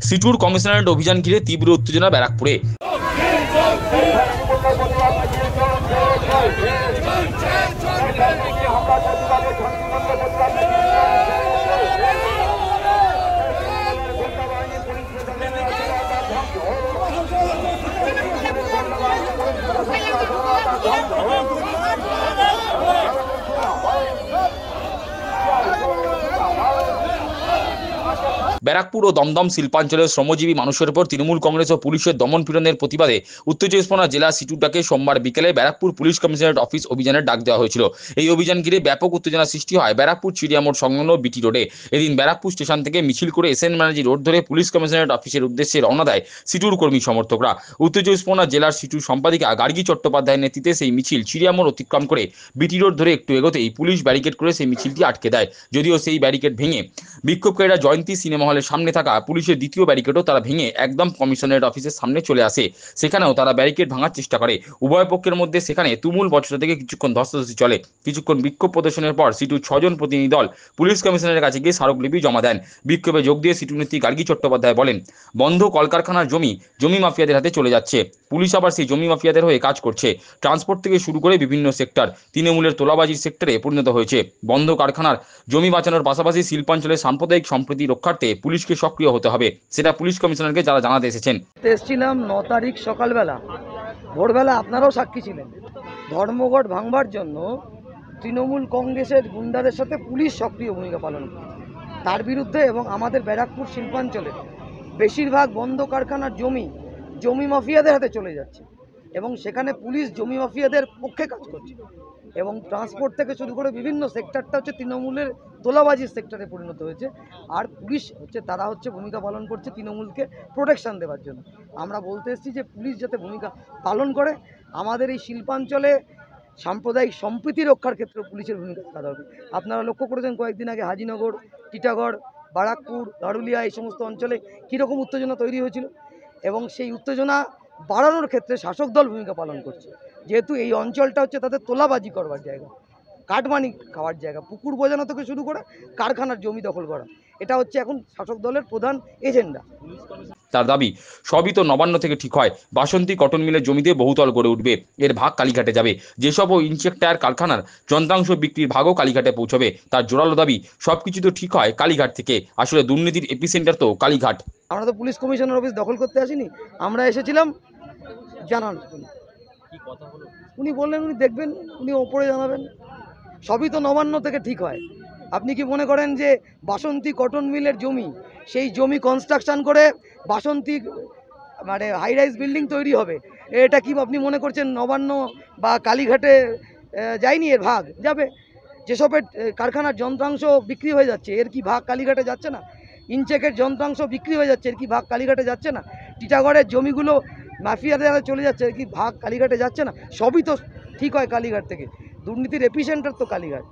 সিটুর commissionerate অভিযান ঘিরে তীব্র উত্তেজনা ব্যারাকপুরে। ব্যারাকপুর ও দমদম শিল্পাঞ্চলের শ্রমজীবী মানুষের উপর তৃণমূল কংগ্রেস ও পুলিশের দমন পীড়নের প্রতিবাদে উত্তর চব্বিশ পরগনা জেলা সিটুর ডাকে সোমবার বিকেলে ব্যারাকপুর পুলিশ কমিশনারেট অফিস অভিযানের ডাক দেওয়া হয়েছিল। এই অভিযান ঘিরে ব্যাপক উত্তেজনা সৃষ্টি হয় ব্যারাকপুর চিড়িয়ামোড় সংলগ্ন বিটি রোডে। এদিন ব্যারাকপুর স্টেশন থেকে মিছিল করে এসএন ব্যানার্জি রোড ধরে পুলিশ কমিশনারেট অফিসের উদ্দেশ্যে রওনা দেয় সিটুর কর্মী সমর্থকরা। উত্তর চব্বিশ পরগনা জেলার সিটুর সম্পাদিকা গার্গী চট্টোপাধ্যায়ের নেতৃত্বে সেই মিছিল চিড়িয়ামোড় অতিক্রম করে বিটি রোড ধরে একটু এগোতেই পুলিশ ব্যারিকেড করে সেই মিছিলটি আটকে দেয়। যদিও সেই ব্যারিকেড ভেঙে বিক্ষোভকারীরা জয়ন্তী সিনেমা হলের সামনে থাকা পুলিশের দ্বিতীয় ব্যারিকেডও তারা ভেঙে একদম কমিশনারেট অফিসের সামনে চলে আসে। সেখানেও তারা ব্যারিকেড ভাঙার চেষ্টা করে। উভয় পক্ষের মধ্যে সেখানে তুমুল বচসা থেকে কিছুক্ষণ ধস্তাধস্তি চলে। কিছুক্ষণ বিক্ষোভ প্রদর্শনের পর সিটুর 6 জন প্রতিনিধি দল পুলিশ কমিশনারের কাছে গিয়ে স্মারকলিপি জমা দেন। বিক্ষোভে যোগ দিয়ে সিটু নেত্রী গার্গী চট্টোপাধ্যায় বলেন, বন্ধ কলকারখানার জমি মাফিয়াদের হাতে চলে যাচ্ছে। পুলিশ আবার সেই জমি মাফিয়াদের হয়ে কাজ করছে। ট্রান্সপোর্ট থেকে শুরু করে বিভিন্ন সেক্টর তৃণমূলের তোলাবাজির সেক্টরে পরিণত হয়েছে। বন্ধ কারখানার জমি বাঁচানোর পাশাপাশি শিল্পাঞ্চলের সাম্প্রদায়িক সম্প্রীতি রক্ষার্থে পুলিশকে সক্রিয় হতে হবে, সেটা পুলিশ কমিশনারকে যারা জানাতে এসেছেন। এসেছিলাম 9 তারিখ সকালবেলা, ভোরবেলা আপনারাও সাক্ষী ছিলেন। ধর্মঘট ভাঙবার জন্য তৃণমূল কংগ্রেসের গুন্ডাদের সাথে পুলিশ সক্রিয় ভূমিকা পালন করে তার বিরুদ্ধে, এবং আমাদের ব্যারাকপুর শিল্পাঞ্চলে বেশিরভাগ বন্ধ কারখানার জমি মাফিয়াদের হাতে চলে যাচ্ছে এবং সেখানে পুলিশ জমি মাফিয়াদের পক্ষে কাজ করছে। এবং ট্রান্সপোর্ট থেকে শুরু করে বিভিন্ন সেক্টরটা হচ্ছে তৃণমূলের তোলাবাজির সেক্টরে পরিণত হয়েছে। আর পুলিশ তারা ভূমিকা পালন করছে তৃণমূলকে প্রোটেকশন দেওয়ার জন্য। আমরা বলতে এসেছি যে পুলিশ যাতে ভূমিকা পালন করে, আমাদের এই শিল্পাঞ্চলে সাম্প্রদায়িক সম্প্রীতি রক্ষার ক্ষেত্রে পুলিশের ভূমিকা থাকা দরকার। আপনারা লক্ষ্য করেছেন কয়েকদিন আগে হাজিনগর, টিটাগড়, বারাকপুর, গারুলিয়া এই সমস্ত অঞ্চলে কীরকম উত্তেজনা তৈরি হয়েছিল, এবং সেই উত্তেজনা বাড়ানোর ক্ষেত্রে শাসক দল ভূমিকা পালন করছে। যেহেতু এই অঞ্চলটা তাদের তোলাবাজি করবার জায়গা, কাটমানি খাওয়ার জায়গা, পুকুর বোঝানো থেকে শুরু করে কারখানার জমি দখল করা, এটা এখন শাসক দলের প্রধান এজেন্ডা। তার দাবি, সবই তো নবান্ন থেকে ঠিক হয়। বাসন্তী কটন মিলের জমিতে বহুতল গড়ে উঠবে, এর ভাগ কালীঘাটে যাবে। যেসব ইঞ্চেক টায়ার কারখানার যন্ত্রাংশ বিক্রির ভাগও কালীঘাটে পৌঁছবে। তার জোরালো দাবি, সবকিছু তো ঠিক হয় কালীঘাট থেকে, আসলে দুর্নীতির এপিসেন্টার তো কালীঘাট। আমরা তো পুলিশ কমিশনার অফিস দখল করতে আসিনি, আমরা এসেছিলাম জানানোর জন্য। উনি বললেন উনি দেখবেন, উনি ওপরে জানাবেন। সবই তো নবান্ন থেকে ঠিক হয়। আপনি কি মনে করেন যে বাসন্তী কটন মিলের জমি, সেই জমি কনস্ট্রাকশন করে বাসন্তী হাই রাইজ বিল্ডিং তৈরি হবে, এটা কি আপনি মনে করছেন নবান্ন বা কালীঘাটে যায়নি? এর ভাগ যাবে। যেসবের কারখানার যন্ত্রাংশ বিক্রি হয়ে যাচ্ছে, এর কি ভাগ কালীঘাটে যাচ্ছে না? ইনচেকের যন্ত্রাংশ বিক্রি হয়ে যাচ্ছে, এর কি ভাগ কালীঘাটে যাচ্ছে না? টিটাগড়ের জমিগুলো মাফিয়াদের হাতে চলে যাচ্ছে, এর কি ভাগ কালীঘাটে যাচ্ছে না? সবই তো ঠিক হয় কালীঘাট থেকে। দুর্নীতির এপিসেন্টার তো কালীঘাট।